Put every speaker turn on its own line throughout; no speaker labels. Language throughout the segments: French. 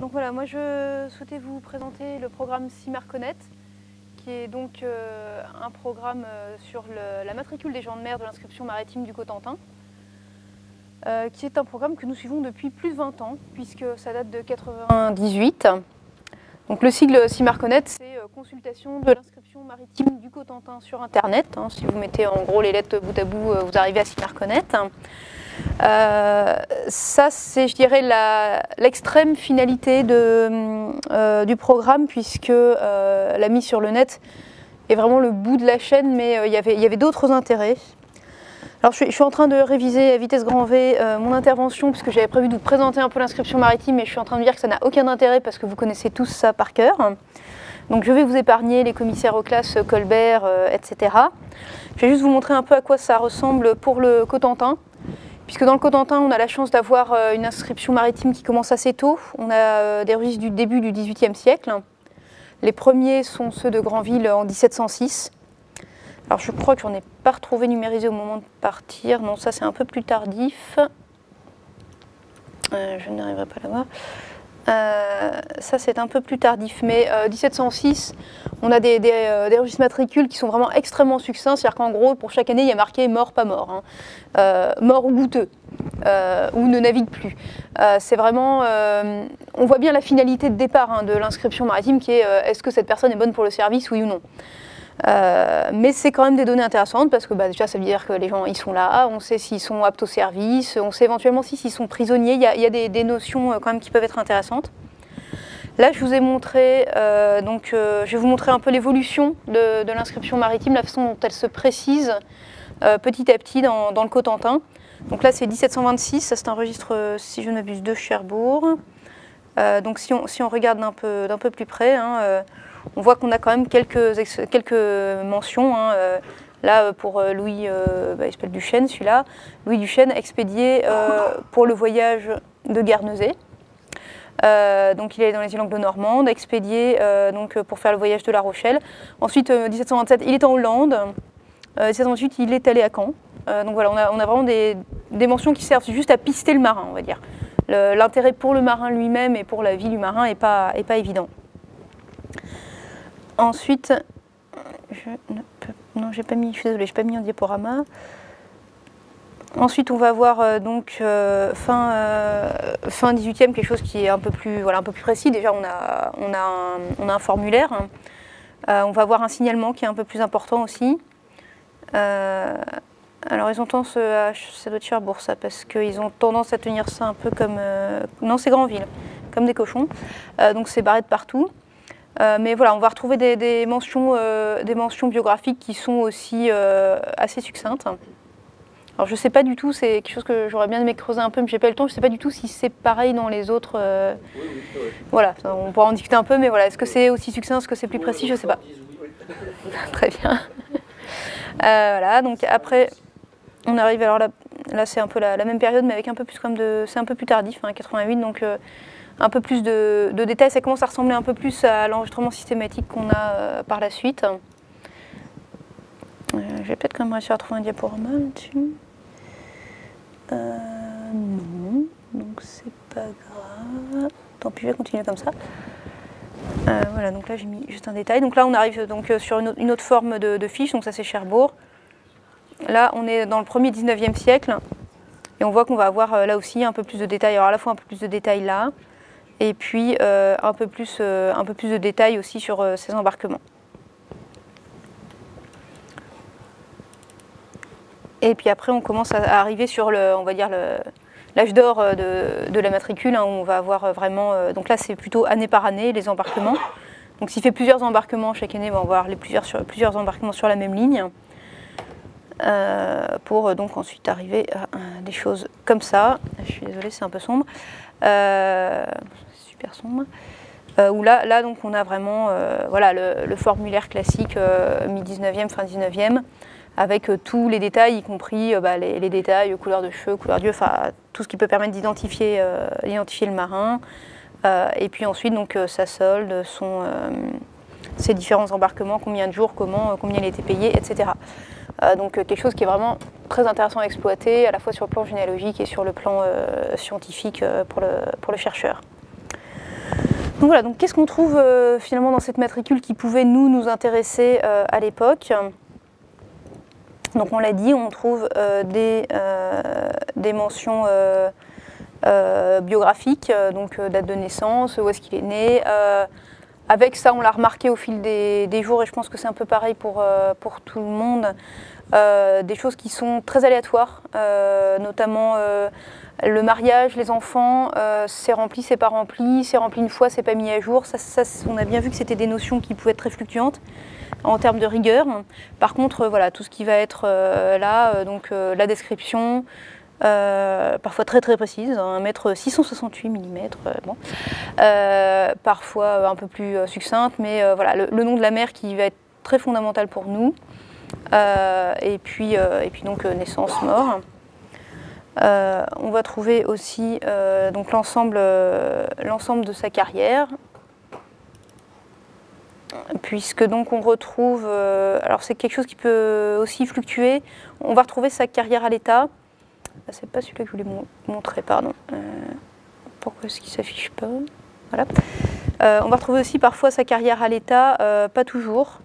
Donc voilà, moi je souhaitais vous présenter le programme CIMAR-Connect, qui est donc un programme sur la matricule des gens de mer de l'inscription maritime du Cotentin, qui est un programme que nous suivons depuis plus de 20 ans, puisque ça date de 1998. Donc le sigle CIMAR-Connect, c'est consultation de l'inscription maritime du Cotentin sur Internet. Si vous mettez en gros les lettres bout à bout, vous arrivez à CIMAR-Connect. Ça, c'est, je dirais, l'extrême finalité du programme, puisque la mise sur le net est vraiment le bout de la chaîne, mais il y avait d'autres intérêts. Alors, je suis en train de réviser à vitesse grand V mon intervention, puisque j'avais prévu de vous présenter un peu l'inscription maritime, mais je suis en train de dire que ça n'a aucun intérêt, parce que vous connaissez tous ça par cœur. Donc je vais vous épargner les commissaires aux classes Colbert, etc. Je vais juste vous montrer un peu à quoi ça ressemble pour le Cotentin. Puisque dans le Cotentin, on a la chance d'avoir une inscription maritime qui commence assez tôt. On a des registres du début du XVIIIe siècle. Les premiers sont ceux de Granville en 1706. Alors je crois que j'en ai pas retrouvé numérisé au moment de partir. Non, ça c'est un peu plus tardif. Je n'arriverai pas à l'avoir. Ça c'est un peu plus tardif, mais 1706, on a des registres matricules qui sont vraiment extrêmement succincts, c'est-à-dire qu'en gros, pour chaque année, il y a marqué mort, pas mort, mort ou goûteux, ou ne navigue plus. C'est vraiment, on voit bien la finalité de départ de l'inscription maritime qui est est-ce que cette personne est bonne pour le service, oui ou non. Mais c'est quand même des données intéressantes parce que déjà ça veut dire que les gens ils sont là, on sait s'ils sont aptes au service, on sait éventuellement s'ils sont prisonniers, il y a des notions quand même qui peuvent être intéressantes. Là je vous ai montré, je vais vous montrer un peu l'évolution de l'inscription maritime, la façon dont elle se précise petit à petit dans le Cotentin. Donc là c'est 1726, ça c'est un registre, si je ne m'abuse, de Cherbourg. Donc si on regarde d'un peu plus près, on voit qu'on a quand même quelques mentions. Là, pour Louis, il s'appelle Duchesne, celui-là. Louis Duchesne, expédié pour le voyage de Guernesey. Donc il est dans les îles anglo-normandes, expédié pour faire le voyage de La Rochelle. Ensuite, 1727, il est en Hollande. 1728, il est allé à Caen. Donc voilà, on a vraiment des mentions qui servent juste à pister le marin, on va dire. L'intérêt pour le marin lui-même et pour la vie du marin n'est pas évident. Ensuite, je suis désolée, je n'ai pas mis en diaporama. Ensuite, on va voir fin 18e, quelque chose qui est un peu plus précis. Déjà, on a un formulaire. On va voir un signalement qui est un peu plus important aussi. Alors, ils ont tendance ça doit être Cherbourg, ça, parce qu'ils ont tendance à tenir ça un peu comme... non, c'est Granville, comme des cochons. Donc, c'est barré de partout. Mais voilà, on va retrouver des mentions biographiques qui sont aussi assez succinctes. Alors je ne sais pas du tout, c'est quelque chose que j'aurais bien aimé creuser un peu, mais je n'ai pas eu le temps. Je ne sais pas du tout si c'est pareil dans les autres. Oui, voilà, on pourra en discuter un peu, mais voilà, est-ce que c'est aussi succinct, est-ce que c'est plus précis, je ne sais pas. Très bien. Voilà, donc après, on arrive, alors là c'est un peu la même période, mais avec un peu plus c'est un peu plus tardif, 88, donc un peu plus de détails, ça commence à ressembler un peu plus à l'enregistrement systématique qu'on a par la suite. Je vais peut-être quand même réussir à trouver un diaporama là-dessus. Non, donc c'est pas grave. Tant pis, je vais continuer comme ça. Voilà, donc là j'ai mis juste un détail. Donc là on arrive donc sur une autre forme de fiche, donc ça c'est Cherbourg. Là on est dans le premier 19e siècle et on voit qu'on va avoir là aussi un peu plus de détails. Alors à la fois un peu plus de détails là, et puis un peu plus de détails aussi sur ces embarquements. Et puis après, on commence à arriver sur l'âge d'or de la matricule, où on va avoir vraiment... donc là, c'est plutôt année par année, les embarquements. Donc s'il fait plusieurs embarquements chaque année, on va avoir plusieurs embarquements sur la même ligne. Pour donc ensuite arriver à des choses comme ça. Je suis désolée, c'est un peu sombre. Super sombre. Où là, donc, on a vraiment le formulaire classique mi-19e, fin 19e. Avec tous les détails, y compris les détails, couleur de cheveux, couleur d'yeux, enfin tout ce qui peut permettre d'identifier le marin. Et puis ensuite, donc, sa solde, ses différents embarquements, combien de jours, combien il a été payé, etc. Donc quelque chose qui est vraiment très intéressant à exploiter, à la fois sur le plan généalogique et sur le plan scientifique pour le chercheur. Donc voilà, donc qu'est-ce qu'on trouve finalement dans cette matricule qui pouvait nous intéresser à l'époque? Donc on l'a dit, on trouve des mentions biographiques, donc date de naissance, où est-ce qu'il est né. Avec ça, on l'a remarqué au fil des jours, et je pense que c'est un peu pareil pour tout le monde, des choses qui sont très aléatoires, notamment le mariage, les enfants, c'est rempli, c'est pas rempli, c'est rempli une fois, c'est pas mis à jour. Ça, on a bien vu que c'était des notions qui pouvaient être très fluctuantes en termes de rigueur. Par contre, voilà, tout ce qui va être là, donc la description, parfois très très précise, 1,668 m, bon. Parfois un peu plus succincte, mais voilà, le nom de la mère qui va être très fondamental pour nous, et puis donc naissance, mort. On va trouver aussi donc l'ensemble de sa carrière, puisque donc on retrouve, alors c'est quelque chose qui peut aussi fluctuer, on va retrouver sa carrière à l'État. C'est pas celui-là que je voulais montrer, pardon. Pourquoi est-ce qu'il ne s'affiche pas? Voilà. On va retrouver aussi parfois sa carrière à l'État, pas toujours.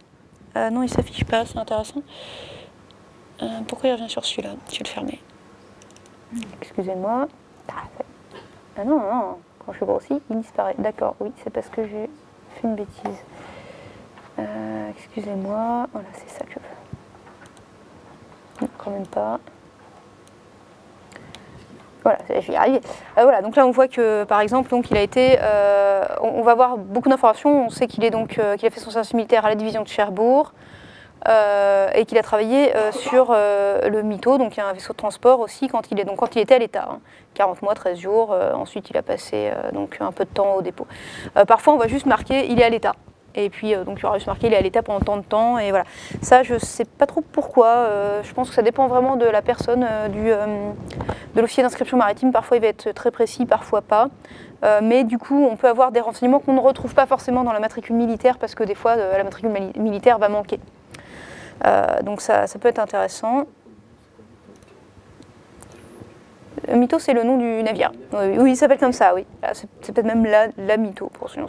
Non, il ne s'affiche pas, c'est intéressant. Pourquoi il revient sur celui-là? Je vais le fermer. Excusez-moi. Ah non, non, quand je grossis, il disparaît. D'accord, oui, c'est parce que j'ai fait une bêtise. Excusez-moi, voilà, c'est ça que je veux. Non, quand même pas. Voilà, je vais y arriver. Voilà, donc là on voit que par exemple, donc, il a été, on va avoir beaucoup d'informations. On sait qu'il qu'il a fait son service militaire à la division de Cherbourg et qu'il a travaillé sur le Mito, donc il y a un vaisseau de transport aussi quand il était à l'État, hein, 40 mois, 13 jours. Ensuite, il a passé donc un peu de temps au dépôt. Parfois, on va juste marquer il est à l'État. Et puis, donc, il y aura juste marqué il est à l'État pendant tant de temps. Et voilà. Ça, je ne sais pas trop pourquoi. Je pense que ça dépend vraiment de la personne, de l'officier d'inscription maritime. Parfois, il va être très précis, parfois pas. Mais du coup, on peut avoir des renseignements qu'on ne retrouve pas forcément dans la matricule militaire parce que des fois, la matricule militaire va manquer. Donc, ça peut être intéressant. Mito, c'est le nom du navire. Oui, il s'appelle comme ça, oui. C'est peut-être même la Mito, pour ce nom.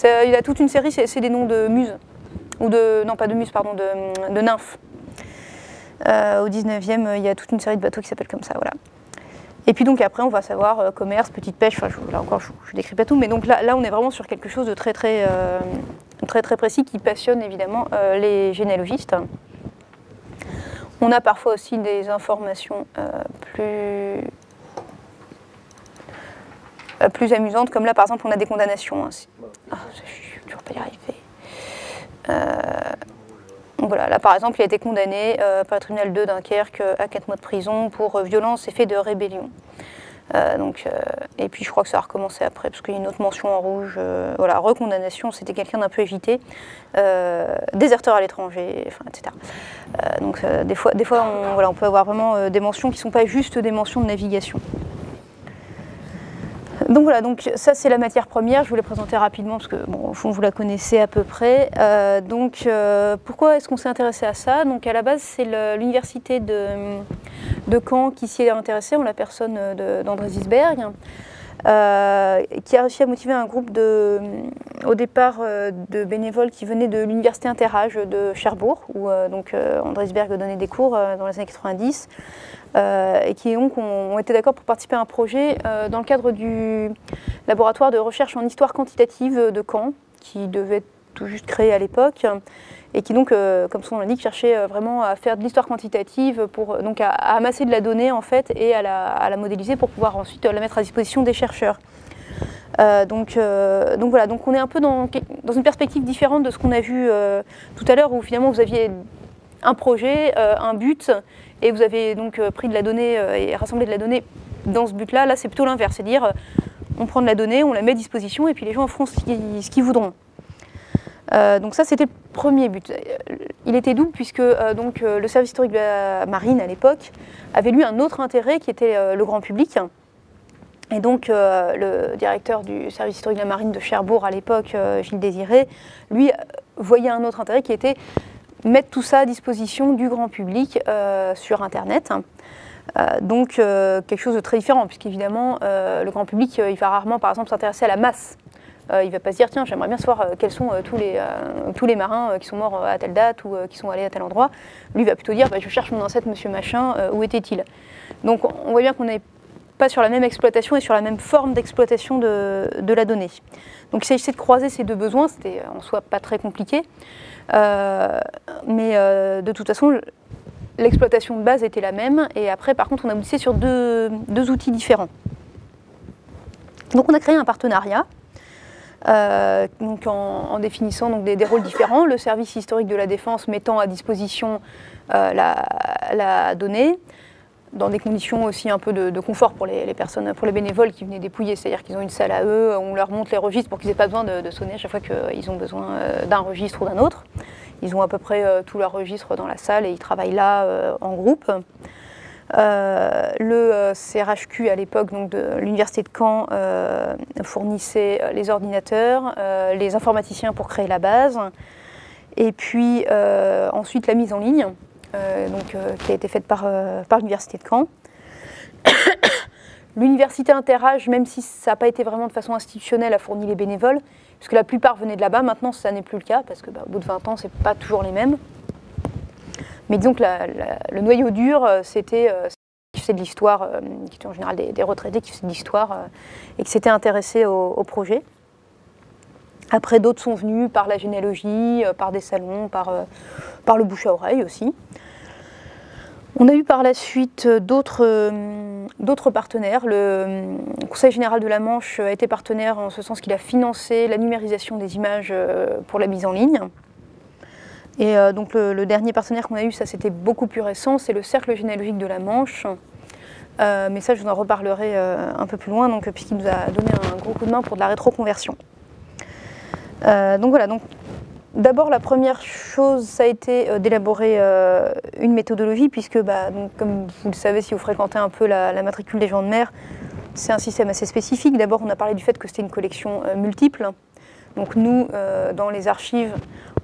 Il a toute une série, c'est des noms de muses. Ou de, non, pas de muses, pardon, de nymphes. Au 19e, il y a toute une série de bateaux qui s'appellent comme ça, voilà. Et puis donc après, on va savoir commerce, petite pêche, enfin, là encore, je ne décris pas tout, mais donc là, on est vraiment sur quelque chose de très précis qui passionne évidemment les généalogistes. On a parfois aussi des informations plus amusantes, comme là par exemple on a des condamnations. Ah, je ne vais pas y arriver. Donc voilà, là par exemple il a été condamné par le tribunal de Dunkerque à 4 mois de prison pour violence et fait de rébellion. Et puis je crois que ça a recommencé après, parce qu'il y a une autre mention en rouge, voilà, recondamnation, c'était quelqu'un d'un peu agité, déserteur à l'étranger, enfin, etc. Des fois on peut avoir vraiment des mentions qui ne sont pas juste des mentions de navigation. Donc voilà, donc ça c'est la matière première, je vous l'ai présentée rapidement parce que bon, au fond vous la connaissez à peu près. Pourquoi est-ce qu'on s'est intéressé à ça? Donc à la base c'est l'université de Caen qui s'y est intéressée, en la personne d'André Zisberg, qui a réussi à motiver un groupe au départ de bénévoles qui venaient de l'université Interage de Cherbourg, où André Zisberg donnait des cours dans les années 90. Et qui donc ont été d'accord pour participer à un projet dans le cadre du laboratoire de recherche en histoire quantitative de Caen, qui devait être tout juste créé à l'époque, et qui donc, comme son nom l'indique, cherchait vraiment à faire de l'histoire quantitative, donc à amasser de la donnée en fait, et à la modéliser pour pouvoir ensuite la mettre à disposition des chercheurs. Donc voilà, donc on est un peu dans une perspective différente de ce qu'on a vu tout à l'heure, où finalement vous aviez un projet, un but, et vous avez donc pris de la donnée et rassemblé de la donnée dans ce but-là. Là, c'est plutôt l'inverse, c'est-à-dire on prend de la donnée, on la met à disposition, et puis les gens en feront ce qu'ils voudront. Donc ça, c'était le premier but. Il était double puisque le service historique de la marine à l'époque avait lui un autre intérêt qui était le grand public. Et donc le directeur du service historique de la marine de Cherbourg à l'époque, Gilles Désiré, lui voyait un autre intérêt qui était mettre tout ça à disposition du grand public sur Internet. Quelque chose de très différent, puisqu'évidemment, le grand public, il va rarement, par exemple, s'intéresser à la masse il ne va pas se dire, tiens, j'aimerais bien savoir quels sont tous les marins qui sont morts à telle date ou qui sont allés à tel endroit. Lui va plutôt dire, je cherche mon ancêtre, monsieur machin, où était-il? Donc on voit bien qu'on n'est pas sur la même exploitation et sur la même forme d'exploitation de la donnée. Donc il s'agissait de croiser ces deux besoins, c'était en soi pas très compliqué, mais de toute façon, l'exploitation de base était la même, et après par contre on a bossé sur deux outils différents. Donc on a créé un partenariat, donc en définissant donc des rôles différents, le service historique de la défense mettant à disposition la donnée, dans des conditions aussi un peu de confort pour les personnes, pour les bénévoles qui venaient dépouiller, c'est-à-dire qu'ils ont une salle à eux, on leur montre les registres pour qu'ils n'aient pas besoin de sonner à chaque fois qu'ils ont besoin d'un registre ou d'un autre. Ils ont à peu près tous leurs registres dans la salle et ils travaillent là en groupe. Le CRHQ à l'époque donc de l'université de Caen fournissait les ordinateurs, les informaticiens pour créer la base, et puis ensuite la mise en ligne. Qui a été faite par l'université de Caen. L'université Interage, même si ça n'a pas été vraiment de façon institutionnelle, a fourni les bénévoles, puisque la plupart venaient de là-bas. Maintenant, ça n'est plus le cas, parce qu'au bout de 20 ans, ce n'est pas toujours les mêmes. Mais disons que le noyau dur, c'était qui faisait de l'histoire, qui étaient en général des retraités qui faisaient de l'histoire, et qui s'étaient intéressés au projet. Après, d'autres sont venus par la généalogie, par des salons, par le bouche à oreille aussi. On a eu par la suite d'autres partenaires. Le Conseil général de la Manche a été partenaire en ce sens qu'il a financé la numérisation des images pour la mise en ligne. Et donc le dernier partenaire qu'on a eu, ça c'était beaucoup plus récent, c'est le Cercle généalogique de la Manche. Mais ça, je vous en reparlerai un peu plus loin, puisqu'il nous a donné un gros coup de main pour de la rétroconversion. Donc voilà, d'abord la première chose, ça a été d'élaborer une méthodologie, puisque donc, comme vous le savez si vous fréquentez un peu la matricule des gens de mer, c'est un système assez spécifique. D'abord on a parlé du fait que c'était une collection multiple. Donc nous, dans les archives,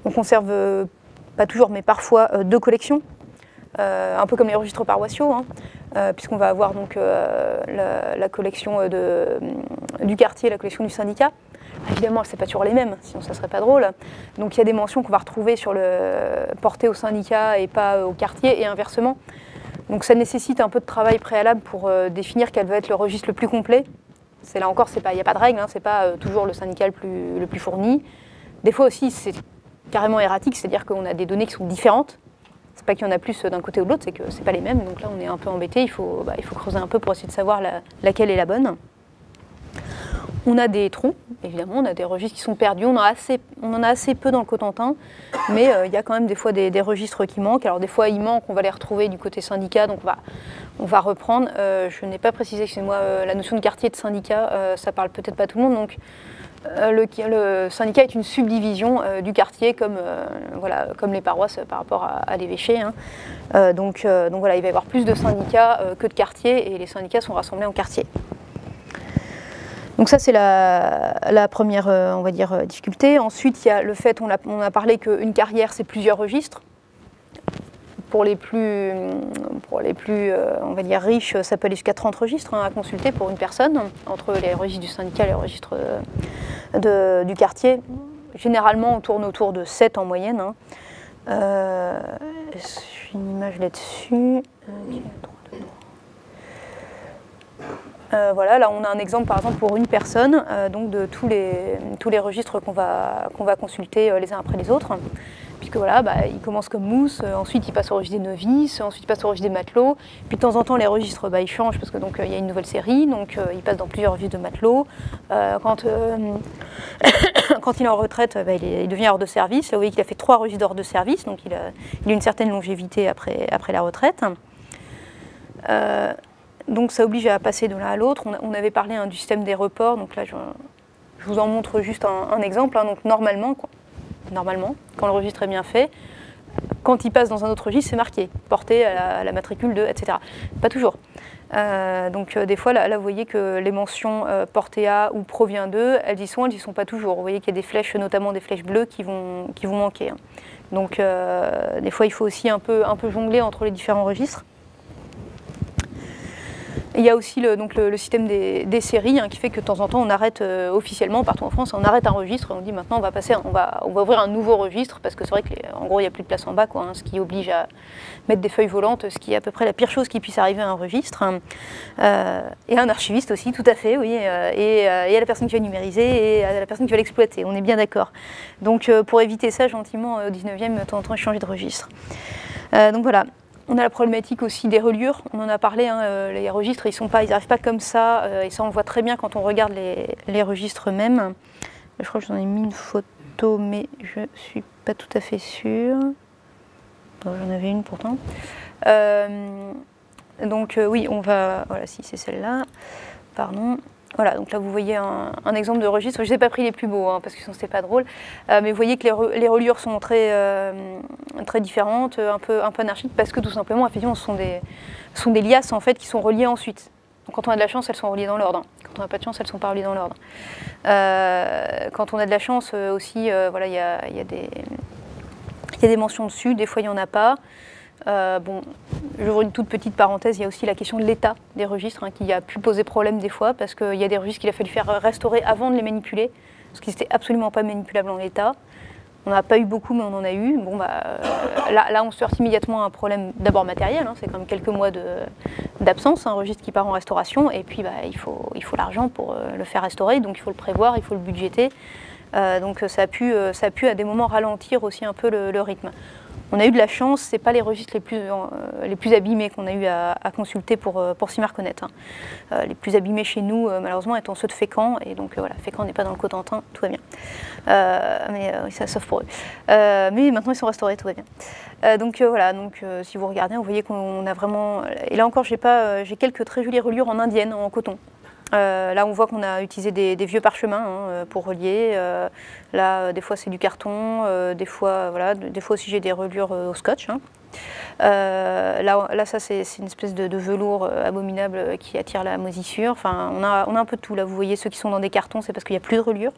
on conserve, pas toujours, mais parfois deux collections, un peu comme les registres paroissiaux, puisqu'on va avoir donc la collection du quartier et la collection du syndicat. Évidemment, ce n'est pas toujours les mêmes, sinon ça ne serait pas drôle. Donc il y a des mentions qu'on va retrouver portées au syndicat et pas au quartier, et inversement. Donc ça nécessite un peu de travail préalable pour définir quel va être le registre le plus complet. C'est là encore, il n'y a pas de règle, ce n'est pas toujours le syndicat le plus fourni. Des fois aussi, c'est carrément erratique, c'est-à-dire qu'on a des données qui sont différentes. C'est pas qu'il y en a plus d'un côté ou de l'autre, c'est que ce n'est pas les mêmes. Donc là, on est un peu embêté, il faut creuser un peu pour essayer de savoir laquelle est la bonne. On a des trous, évidemment, on a des registres qui sont perdus, on en a assez peu dans le Cotentin, mais il y a quand même des fois des registres qui manquent. Alors des fois ils manquent, on va les retrouver du côté syndicat, donc on va reprendre. Je n'ai pas précisé, excusez-moi, la notion de quartier et de syndicat, ça parle peut-être pas à tout le monde, donc le syndicat est une subdivision du quartier, comme les paroisses par rapport à l'évêché. Donc voilà, il va y avoir plus de syndicats que de quartiers, et les syndicats sont rassemblés en quartiers. Donc ça, c'est la première, on va dire, difficulté. Ensuite, il y a le fait, on a parlé qu'une carrière, c'est plusieurs registres. Pour les plus on va dire, riches, ça peut aller jusqu'à 30 registres à consulter pour une personne, entre les registres du syndicat et les registres du quartier. Généralement, on tourne autour de 7 en moyenne. J'ai une image là-dessus. Voilà, là on a un exemple par exemple pour une personne, donc de tous les registres qu'on va consulter les uns après les autres, puisque voilà, il commence comme mousse, ensuite il passe au registre des novices, ensuite il passe au registre des matelots, puis de temps en temps les registres ils changent parce que donc il y a une nouvelle série, donc il passe dans plusieurs registres de matelots. Quand il est en retraite, il devient hors de service. Là vous voyez qu'il a fait 3 registres hors de service, donc il a une certaine longévité après la retraite. Donc ça oblige à passer de l'un à l'autre. On avait parlé du système des reports, donc là je vous en montre juste un exemple. Donc normalement, quand le registre est bien fait, quand il passe dans un autre registre, c'est marqué, porté à la matricule de, etc. Pas toujours. Donc des fois, là vous voyez que les mentions portées à ou provient d'eux, elles y sont pas toujours. Vous voyez qu'il y a des flèches, notamment des flèches bleues, qui vont manquer. Donc des fois, il faut aussi un peu jongler entre les différents registres. Il y a aussi le système des séries qui fait que de temps en temps on arrête officiellement, partout en France, on arrête un registre et on dit maintenant on va ouvrir un nouveau registre parce que c'est vrai qu'en gros il n'y a plus de place en bas, ce qui oblige à mettre des feuilles volantes, ce qui est à peu près la pire chose qui puisse arriver à un registre. Et un archiviste aussi, tout à fait, oui, et à la personne qui va numériser et à la personne qui va l'exploiter, on est bien d'accord. Donc pour éviter ça, gentiment, au 19e, de temps en temps, changer de registre. Donc voilà. On a la problématique aussi des reliures, on en a parlé, les registres ils n'arrivent pas comme ça, et ça on le voit très bien quand on regarde les registres eux-mêmes. Je crois que j'en ai mis une photo, mais je ne suis pas tout à fait sûre. J'en avais une pourtant. Donc oui, on va... Voilà, si c'est celle-là, pardon. Voilà, donc là vous voyez un exemple de registre. Je n'ai pas pris les plus beaux parce que sinon c'était pas drôle. Mais vous voyez que les reliures sont très différentes, un peu anarchiques, parce que tout simplement, effectivement, ce sont des liasses en fait qui sont reliées ensuite. Donc quand on a de la chance, elles sont reliées dans l'ordre. Quand on n'a pas de chance, elles ne sont pas reliées dans l'ordre. Quand on a de la chance aussi, voilà, il y a des mentions dessus, des fois il n'y en a pas. Bon, j'ouvre une toute petite parenthèse, il y a aussi la question de l'état des registres qui a pu poser problème des fois parce qu'il y a des registres qu'il a fallu faire restaurer avant de les manipuler parce qu'ils n'étaient absolument pas manipulables en l'état. On n'en a pas eu beaucoup, mais on en a eu. Bon, là, on se heurte immédiatement à un problème d'abord matériel, c'est quand même quelques mois d'absence, un registre qui part en restauration, et puis il faut l'argent pour le faire restaurer, donc il faut le prévoir, il faut le budgéter. Donc ça a pu à des moments ralentir aussi un peu le rythme. On a eu de la chance, ce n'est pas les registres les plus abîmés qu'on a eu à consulter pour s'y reconnaître. Les plus abîmés chez nous, malheureusement, étant ceux de Fécamp, et donc voilà, Fécamp n'est pas dans le Cotentin, tout va bien. Mais ça sauf pour eux. Mais maintenant ils sont restaurés, tout va bien. Donc voilà, si vous regardez, vous voyez qu'on a vraiment... Et là encore, j'ai quelques très jolies reliures en indienne, en coton. Là, on voit qu'on a utilisé des vieux parchemins pour relier. Là, des fois, c'est du carton. Des fois aussi, j'ai des reliures au scotch. Là, ça, c'est une espèce de velours abominable qui attire la moisissure. Enfin, on a un peu de tout. Là, vous voyez, ceux qui sont dans des cartons, c'est parce qu'il n'y a plus de reliure.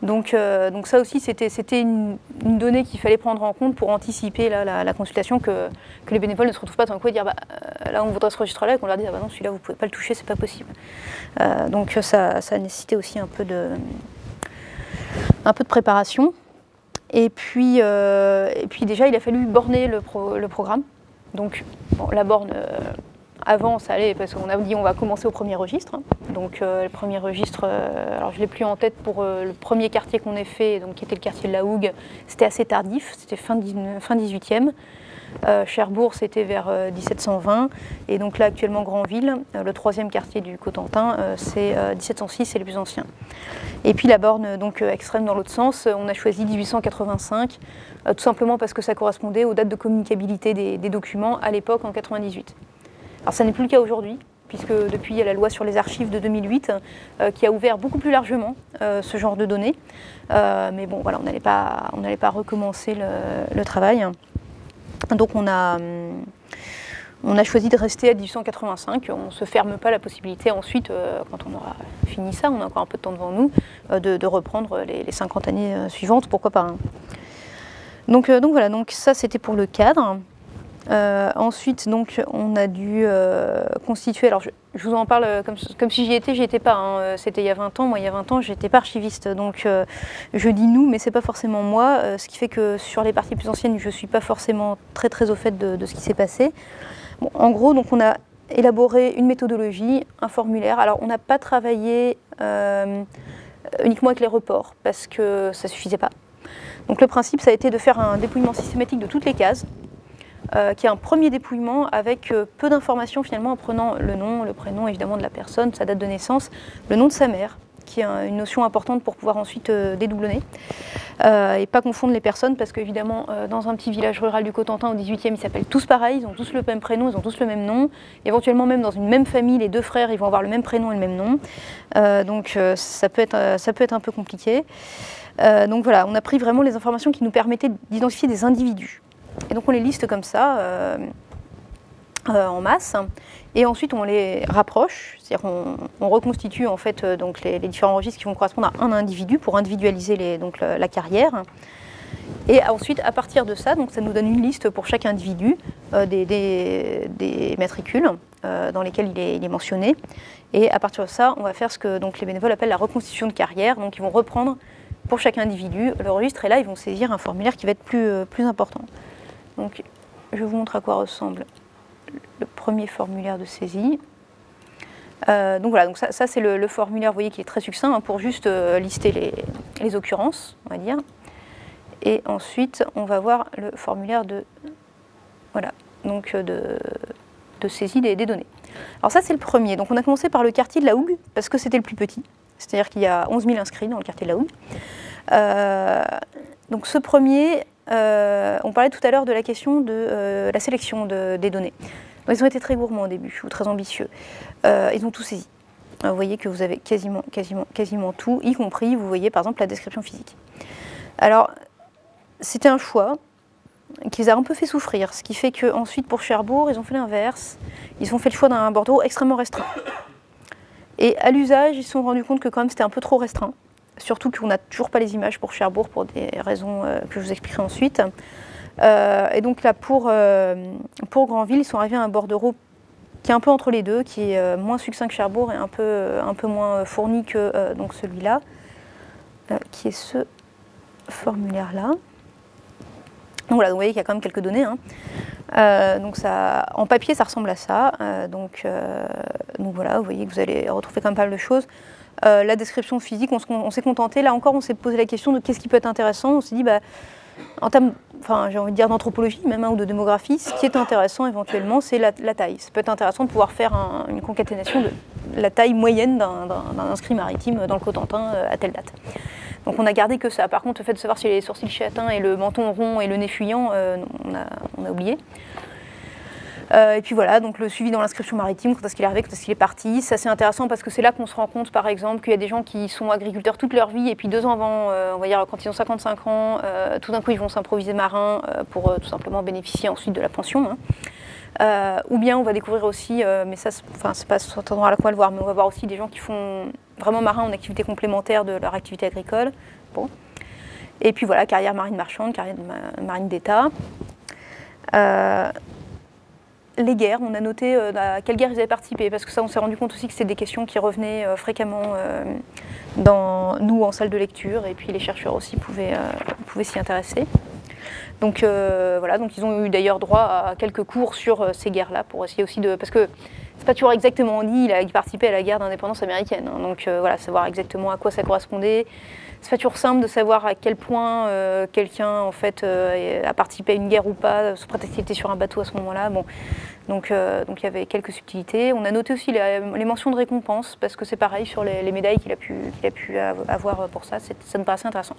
Donc ça aussi, c'était une donnée qu'il fallait prendre en compte pour anticiper la consultation, que les bénévoles ne se retrouvent pas d'un coup et dire là on voudrait ce registre-là, et qu'on leur dise non, celui-là vous ne pouvez pas le toucher, c'est pas possible. Donc ça a nécessité aussi un peu de préparation. Et puis déjà il a fallu borner le programme. Donc bon, la borne... Avant, ça allait parce qu'on a dit on va commencer au premier registre. Donc le premier registre, alors je ne l'ai plus en tête pour le premier quartier qu'on ait fait, donc, qui était le quartier de la Hougue, c'était assez tardif, c'était fin 18e. Cherbourg, c'était vers 1720. Et donc là, actuellement, Granville, le troisième quartier du Cotentin, c'est 1706, c'est le plus ancien. Et puis la borne donc, extrême dans l'autre sens, on a choisi 1885, tout simplement parce que ça correspondait aux dates de communicabilité des documents à l'époque, en 98. Alors ça n'est plus le cas aujourd'hui, puisque depuis il y a la loi sur les archives de 2008 qui a ouvert beaucoup plus largement ce genre de données. Mais bon, voilà, on n'allait pas recommencer le travail. Donc on a choisi de rester à 1885. On ne se ferme pas la possibilité ensuite, quand on aura fini ça, on a encore un peu de temps devant nous, de reprendre les 50 années suivantes, pourquoi pas. Donc voilà, donc ça c'était pour le cadre. Ensuite, donc, on a dû constituer, alors je vous en parle comme si j'y étais pas, c'était il y a 20 ans, moi il y a 20 ans je n'étais pas archiviste, donc je dis nous, mais c'est pas forcément moi, ce qui fait que sur les parties plus anciennes, je suis pas forcément très au fait de ce qui s'est passé. Bon, en gros, donc on a élaboré une méthodologie, un formulaire, alors on n'a pas travaillé uniquement avec les reports, parce que ça suffisait pas. Donc le principe, ça a été de faire un dépouillement systématique de toutes les cases, qui est un premier dépouillement avec peu d'informations finalement, en prenant le nom, le prénom évidemment de la personne, sa date de naissance, le nom de sa mère, qui est une notion importante pour pouvoir ensuite dédoublonner, et pas confondre les personnes, parce qu'évidemment dans un petit village rural du Cotentin au 18e, ils s'appellent tous pareil, ils ont tous le même prénom, ils ont tous le même nom, éventuellement même dans une même famille, les deux frères, ils vont avoir le même prénom et le même nom, donc ça peut être un peu compliqué. Donc voilà, on a pris vraiment les informations qui nous permettaient d'identifier des individus. Et donc on les liste comme ça, en masse, et ensuite on les rapproche, c'est-à-dire on reconstitue en fait donc les différents registres qui vont correspondre à un individu pour individualiser donc la carrière. Et ensuite, à partir de ça, donc ça nous donne une liste pour chaque individu des matricules dans lesquels il est mentionné. Et à partir de ça, on va faire ce que donc, les bénévoles appellent la reconstitution de carrière. Donc ils vont reprendre pour chaque individu le registre et là ils vont saisir un formulaire qui va être plus important. Donc je vous montre à quoi ressemble le premier formulaire de saisie. Donc voilà, donc ça c'est le formulaire, vous voyez, qui est très succinct hein, pour juste lister les occurrences, on va dire. Et ensuite, on va voir le formulaire de saisie des données. Alors ça c'est le premier. Donc on a commencé par le quartier de la Hougue parce que c'était le plus petit. C'est-à-dire qu'il y a 11 000 inscrits dans le quartier de la Hougue. Donc ce premier, on parlait tout à l'heure de la question de la sélection des données. Donc, ils ont été très gourmands au début, ou très ambitieux. Ils ont tout saisi. Vous voyez que vous avez quasiment tout, y compris, vous voyez par exemple la description physique. Alors, c'était un choix qui les a un peu fait souffrir, ce qui fait qu'ensuite pour Cherbourg, ils ont fait l'inverse. Ils ont fait le choix d'un bordereau extrêmement restreint. Et à l'usage, ils se sont rendus compte que quand même c'était un peu trop restreint. Surtout qu'on n'a toujours pas les images pour Cherbourg pour des raisons que je vous expliquerai ensuite. Et donc là, pour Granville, ils sont arrivés à un bordereau qui est un peu entre les deux, qui est moins succinct que Cherbourg et un peu moins fourni que donc celui-là, qui est ce formulaire-là. Donc voilà, donc vous voyez qu'il y a quand même quelques données. Hein. Donc ça, en papier, ça ressemble à ça. Donc voilà, vous voyez que vous allez retrouver quand même pas mal de choses. La description physique, on s'est contenté. Là encore, on s'est posé la question de qu'est-ce qui peut être intéressant. On s'est dit, en termes, j'ai envie de dire d'anthropologie, même ou de démographie, ce qui est intéressant éventuellement, c'est la taille. Ça peut être intéressant de pouvoir faire une concaténation de la taille moyenne d'un inscrit maritime dans le Cotentin à telle date. Donc on a gardé que ça. Par contre, le fait de savoir si les sourcils châtains et le menton rond et le nez fuyant, on a oublié. Et puis voilà, donc le suivi dans l'inscription maritime, quand est-ce qu'il est arrivé, quand est-ce qu'il est parti. Ça c'est intéressant parce que c'est là qu'on se rend compte, par exemple, qu'il y a des gens qui sont agriculteurs toute leur vie et puis 2 ans avant, on va dire quand ils ont 55 ans, tout d'un coup ils vont s'improviser marins pour tout simplement bénéficier ensuite de la pension. Hein. Ou bien on va découvrir aussi, mais ça c'est pas cet endroit à la quoi le voir, mais on va voir aussi des gens qui font vraiment marins en activité complémentaire de leur activité agricole. Bon. Et puis voilà, carrière marine marchande, carrière marine d'État. Les guerres, on a noté à quelle guerre ils avaient participé, parce que ça on s'est rendu compte aussi que c'était des questions qui revenaient fréquemment dans nous en salle de lecture, et puis les chercheurs aussi pouvaient s'y intéresser. Donc voilà, donc ils ont eu d'ailleurs droit à quelques cours sur ces guerres-là, pour essayer aussi de... Parce que c'est pas toujours exactement dit, il participait à la guerre d'indépendance américaine, hein, donc voilà, savoir exactement à quoi ça correspondait. C'est pas toujours simple de savoir à quel point quelqu'un en fait a participé à une guerre ou pas, sous prétexte qu'il était sur un bateau à ce moment-là. Bon. Donc il y avait quelques subtilités. On a noté aussi les mentions de récompense, parce que c'est pareil sur les médailles qu'il a pu avoir pour ça, ça me paraissait intéressant.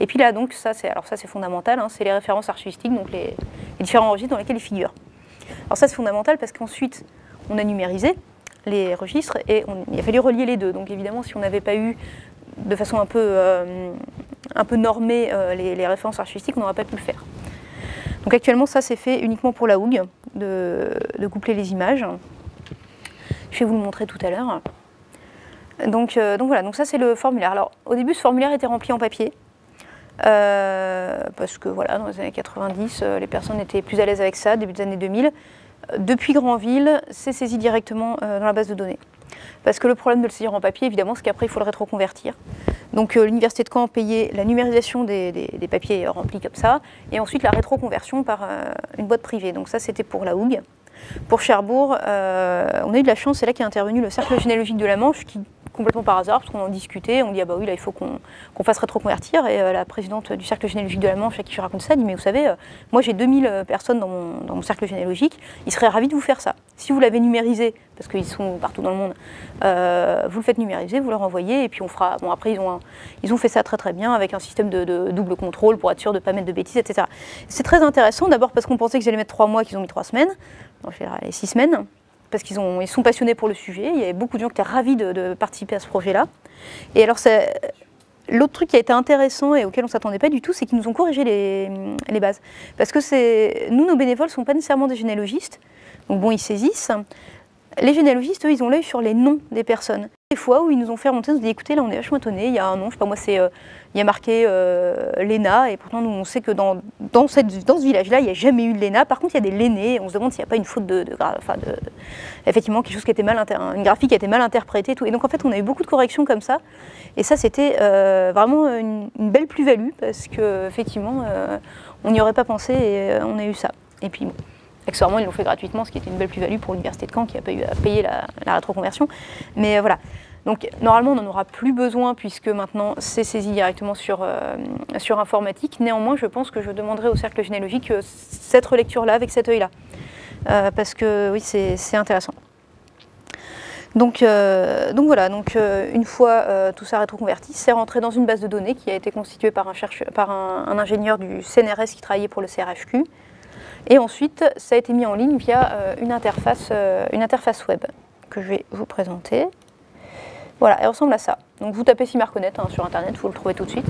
Et puis là, donc, ça c'est fondamental, hein, c'est les références archivistiques, donc les différents registres dans lesquels il figure. Alors ça c'est fondamental parce qu'ensuite, on a numérisé les registres et il a fallu relier les deux. Donc évidemment, si on n'avait pas eu de façon un peu normée les références archivistiques, on n'aurait pas pu le faire. Donc actuellement, ça c'est fait uniquement pour la Hougue, de coupler les images. Je vais vous le montrer tout à l'heure. Donc voilà, donc ça c'est le formulaire. Alors au début, ce formulaire était rempli en papier, parce que voilà, dans les années 90, les personnes étaient plus à l'aise avec ça, début des années 2000. Depuis Granville, c'est saisi directement dans la base de données. Parce que le problème de le saisir en papier, évidemment, c'est qu'après, il faut le rétroconvertir. Donc l'Université de Caen payait la numérisation des papiers remplis comme ça, et ensuite la rétroconversion par une boîte privée. Donc ça, c'était pour la Hougue. Pour Cherbourg, on a eu de la chance, c'est là qu'est intervenu le Cercle généalogique de la Manche, qui, complètement par hasard, parce qu'on en discutait, on dit « ah bah oui, là il faut qu'on fasse rétroconvertir », et la présidente du Cercle généalogique de la Manche à qui je raconte ça dit « mais vous savez, moi j'ai 2000 personnes dans mon cercle généalogique, ils seraient ravis de vous faire ça. Si vous l'avez numérisé, parce qu'ils sont partout dans le monde, vous le faites numériser, vous leur envoyez, et puis on fera... » Bon après ils ont fait ça très très bien, avec un système de double contrôle pour être sûr de ne pas mettre de bêtises, etc. C'est très intéressant, d'abord parce qu'on pensait qu'ils allaient mettre 3 mois, qu'ils ont mis 3 semaines, donc je vais dire les 6 semaines. Parce qu'ils sont passionnés pour le sujet, il y avait beaucoup de gens qui étaient ravis de participer à ce projet-là. Et alors, l'autre truc qui a été intéressant et auquel on ne s'attendait pas du tout, c'est qu'ils nous ont corrigé les bases. Parce que nous, nos bénévoles ne sont pas nécessairement des généalogistes, donc bon, ils saisissent. Les généalogistes, eux, ils ont l'œil sur les noms des personnes. Des fois où ils nous ont fait remonter, on se dit écoutez, là on est vachement étonnés, il y a un nom, je sais pas moi, il y a marqué Léna, et pourtant nous on sait que dans ce village-là, il n'y a jamais eu de Léna. Par contre, il y a des Lénés, on se demande s'il n'y a pas une faute effectivement quelque chose qui était une graphie qui a été mal interprétée et tout. Et donc en fait, on a eu beaucoup de corrections comme ça, et ça c'était vraiment une belle plus-value, parce que effectivement, on n'y aurait pas pensé, et on a eu ça. Et puis bon, accessoirement, ils l'ont fait gratuitement, ce qui était une belle plus-value pour l'université de Caen, qui a pas eu à payer la rétroconversion. Mais voilà. Donc normalement, on n'en aura plus besoin, puisque maintenant, c'est saisi directement sur informatique. Néanmoins, je pense que je demanderai au cercle généalogique cette relecture-là, avec cet œil-là. Parce que oui, c'est intéressant. Donc voilà, une fois tout ça rétroconverti, c'est rentré dans une base de données qui a été constituée par un ingénieur du CNRS qui travaillait pour le CRHQ. Et ensuite, ça a été mis en ligne via une interface web que je vais vous présenter. Voilà, elle ressemble à ça. Donc vous tapez Simarconet sur internet, vous le trouvez tout de suite.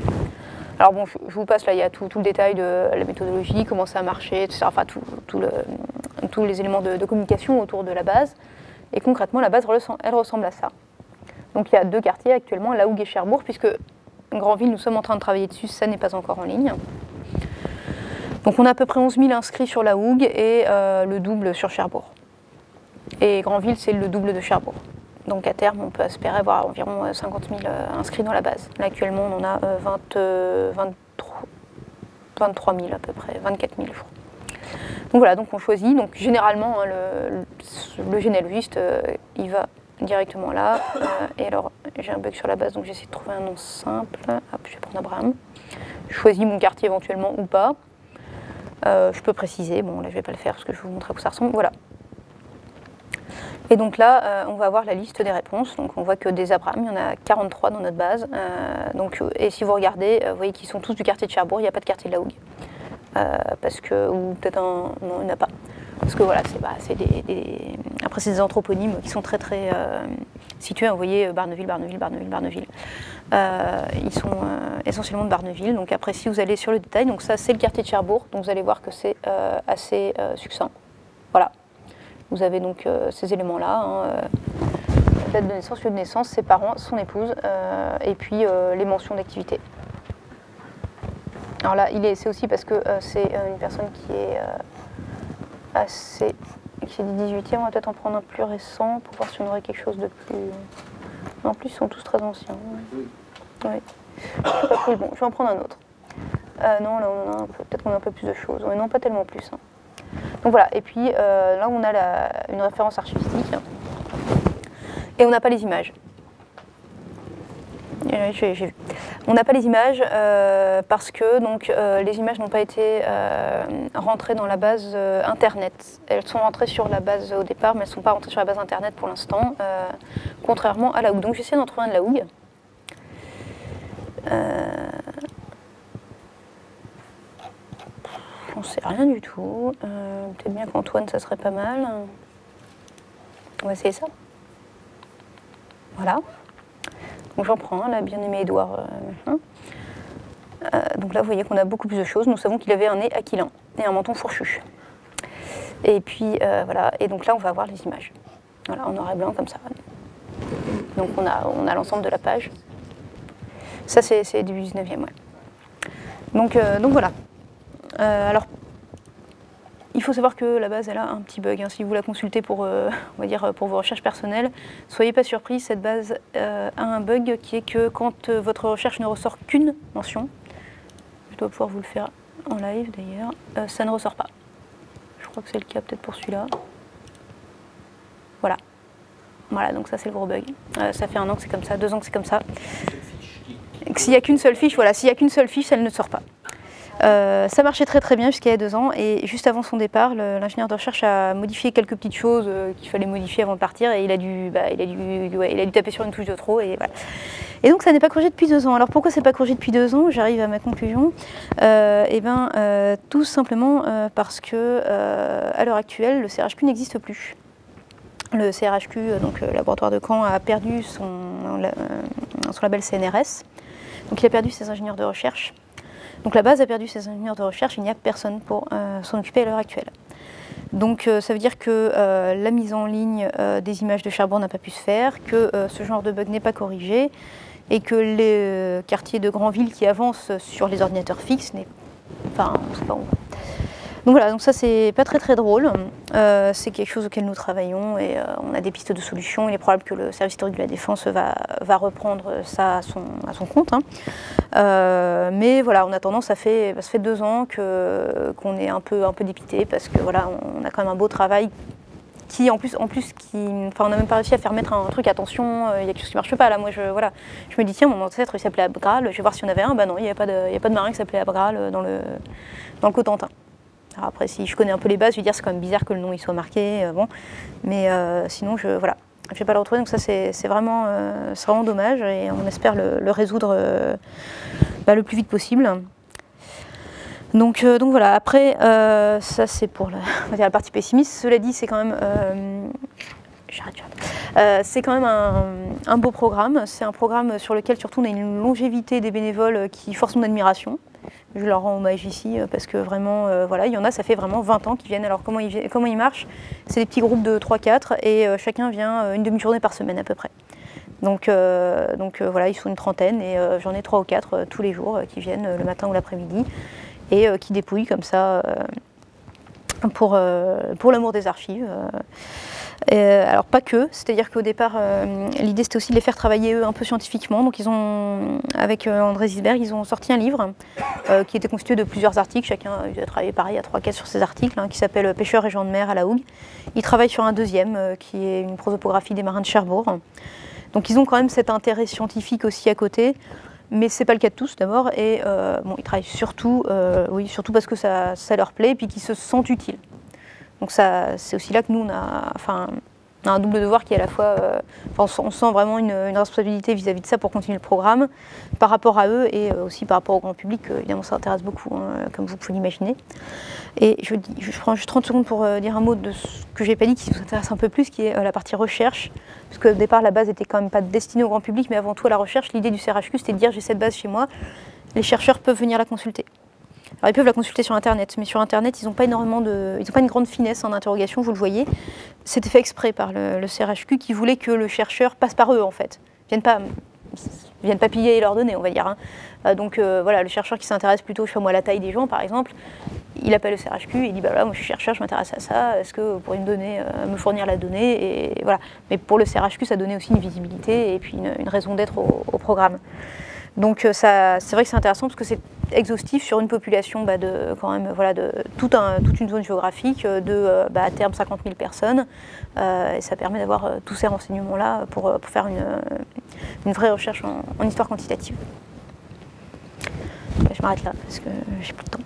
Alors bon, je vous passe là, il y a tout le détail de la méthodologie, comment ça a marché, etc. Enfin tous les éléments de communication autour de la base. Et concrètement, la base, elle ressemble à ça. Donc il y a 2 quartiers actuellement, La Hougue et Cherbourg, puisque Granville, nous sommes en train de travailler dessus, ça n'est pas encore en ligne. Donc on a à peu près 11 000 inscrits sur La Hougue et le double sur Cherbourg. Et Granville, c'est le double de Cherbourg. Donc à terme, on peut espérer avoir environ 50 000 inscrits dans la base. Là actuellement, on en a 23 000 à peu près, 24 000 je crois. Donc voilà, donc on choisit. Donc généralement, le généalogiste, il va directement là. Et alors, j'ai un bug sur la base, donc j'essaie de trouver un nom simple. Hop, je vais prendre Abraham. Je choisis mon quartier éventuellement ou pas. Je peux préciser, bon là je ne vais pas le faire parce que je vais vous montrer à quoi ça ressemble. Voilà. Et donc là, on va avoir la liste des réponses. Donc on voit que des Abraham, il y en a 43 dans notre base. Et si vous regardez, vous voyez qu'ils sont tous du quartier de Cherbourg, il n'y a pas de quartier de La Hougue. Parce que, ou peut-être non, il n'y en a pas. Parce que voilà, après c'est des anthroponymes qui sont très situés. Vous voyez Barneville. Ils sont essentiellement de Barneville. Donc après, si vous allez sur le détail, donc ça c'est le quartier de Cherbourg. Donc vous allez voir que c'est assez succinct. Voilà. Vous avez donc ces éléments-là, date de naissance, lieu de naissance, ses parents, son épouse, et puis les mentions d'activité. Alors là, c'est aussi parce que c'est une personne qui est qui est du 18e. On va peut-être en prendre un plus récent pour voir si on aurait quelque chose de plus... En plus, ils sont tous très anciens. Oui. Je pas pris bon. Je vais en prendre un autre. Non, là, on a peut-être qu'on a un peu plus de choses. Ouais, non, pas tellement plus. Donc voilà, et puis là on a une référence archivistique et on n'a pas les images. J'ai vu. On n'a pas les images parce que donc, les images n'ont pas été rentrées dans la base internet. Elles sont rentrées sur la base au départ, mais elles ne sont pas rentrées sur la base internet pour l'instant, contrairement à La Hougue. Donc j'essaie d'en trouver un de La Hougue. J'en sais rien du tout. Peut-être bien qu'Antoine, ça serait pas mal. On va essayer ça. Voilà. Donc j'en prends un, là, bien aimé Édouard. Donc là, vous voyez qu'on a beaucoup plus de choses. Nous savons qu'il avait un nez aquilin et un menton fourchu. Et puis, voilà. Et donc là, on va voir les images. Voilà, en noir et blanc, comme ça. Donc on a l'ensemble de la page. Ça, c'est du 19e, ouais. Donc voilà. Alors, il faut savoir que la base, elle a un petit bug. Si vous la consultez pour, on va dire, pour vos recherches personnelles, soyez pas surpris, cette base a un bug qui est que quand votre recherche ne ressort qu'une mention, je dois pouvoir vous le faire en live d'ailleurs, ça ne ressort pas. Je crois que c'est le cas peut-être pour celui-là. Voilà. Voilà, donc ça c'est le gros bug. Ça fait 1 an que c'est comme ça, 2 ans que c'est comme ça. S'il n'y a qu'une seule fiche, voilà, s'il n'y a qu'une seule fiche, elle ne sort pas. Ça marchait très bien jusqu'à il y a 2 ans et juste avant son départ, l'ingénieur de recherche a modifié quelques petites choses qu'il fallait modifier avant de partir et il a dû taper sur une touche de trop et voilà. Et donc ça n'est pas corrigé depuis 2 ans. Alors pourquoi c'est pas corrigé depuis 2 ans? J'arrive à ma conclusion. Tout simplement parce que à l'heure actuelle, le CRHQ n'existe plus. Le CRHQ, donc le laboratoire de Caen, a perdu son label CNRS. Donc il a perdu ses ingénieurs de recherche. Donc la base a perdu ses ingénieurs de recherche, il n'y a personne pour s'en occuper à l'heure actuelle. Donc ça veut dire que la mise en ligne des images de Cherbourg n'a pas pu se faire, que ce genre de bug n'est pas corrigé, et que les quartiers de grandes villes qui avancent sur les ordinateurs fixes enfin, on sait pas où. Donc voilà, donc ça c'est pas très drôle, c'est quelque chose auquel nous travaillons et on a des pistes de solutions. Il est probable que le service historique de la Défense va reprendre ça à son compte. Hein. Mais voilà, en attendant, ça fait 2 ans qu'on est un peu dépité parce que voilà, on a quand même un beau travail qui en plus on n'a même pas réussi à faire mettre un truc, attention, il y a quelque chose qui marche pas là. Moi je me dis tiens, mon ancêtre il s'appelait Abgral, je vais voir si on avait un. Bah non, il n'y a pas de marin qui s'appelait Abgral dans le Cotentin. Alors après, si je connais un peu les bases, je vais dire c'est quand même bizarre que le nom il soit marqué, bon. Mais sinon, je vais pas le retrouver. Donc ça, c'est vraiment dommage et on espère le résoudre le plus vite possible. Donc voilà. Après, ça c'est pour on va dire la partie pessimiste. Cela dit, c'est quand même c'est quand même un beau programme. C'est un programme sur lequel surtout on a une longévité des bénévoles qui force mon admiration. Je leur rends hommage ici parce que vraiment, voilà, il y en a, ça fait vraiment 20 ans qu'ils viennent. Alors comment ils marchent? C'est des petits groupes de 3-4 et chacun vient une demi-journée par semaine à peu près. Donc voilà, ils sont une trentaine et j'en ai 3 ou 4 tous les jours qui viennent le matin ou l'après-midi et qui dépouillent comme ça pour l'amour des archives. Alors pas que, c'est-à-dire qu'au départ, l'idée c'était aussi de les faire travailler eux un peu scientifiquement. Donc ils ont, avec André Zisberg, ils ont sorti un livre qui était constitué de plusieurs articles. Chacun a travaillé pareil à 3-4 sur ces articles, qui s'appelle Pêcheurs et gens de mer à la hougue. Ils travaillent sur un deuxième qui est une prosopographie des marins de Cherbourg. Donc ils ont quand même cet intérêt scientifique aussi à côté. Mais c'est pas le cas de tous d'abord, et ils travaillent surtout parce que ça leur plaît et puis qu'ils se sentent utiles. Donc c'est aussi là que nous on a un double devoir qui est à la fois, on sent vraiment une responsabilité vis-à-vis de ça pour continuer le programme par rapport à eux et aussi par rapport au grand public, évidemment ça intéresse beaucoup, comme vous pouvez l'imaginer. Et je prends juste 30 secondes pour dire un mot de ce que j'ai pas dit qui vous intéresse un peu plus, qui est la partie recherche, parce qu'au départ la base était quand même pas destinée au grand public, mais avant tout à la recherche. L'idée du CRHQ c'était de dire j'ai cette base chez moi, les chercheurs peuvent venir la consulter. Alors ils peuvent la consulter sur Internet, mais sur Internet, ils n'ont pas une grande finesse en interrogation, vous le voyez. C'était fait exprès par le CRHQ qui voulait que le chercheur passe par eux, en fait. Ils viennent pas piller leurs données, on va dire. Donc voilà, le chercheur qui s'intéresse plutôt, je sais pas moi, à la taille des gens, par exemple, il appelle le CRHQ et il dit bah voilà, moi je suis chercheur, je m'intéresse à ça, est-ce que vous pourriez me fournir la donnée, et voilà. Mais pour le CRHQ, ça donnait aussi une visibilité et puis une raison d'être au programme. Donc c'est vrai que c'est intéressant parce que c'est exhaustif sur une population de toute une zone géographique de à terme 50 000 personnes et ça permet d'avoir tous ces renseignements-là pour faire une vraie recherche en histoire quantitative. Je m'arrête là parce que j'ai plus de temps.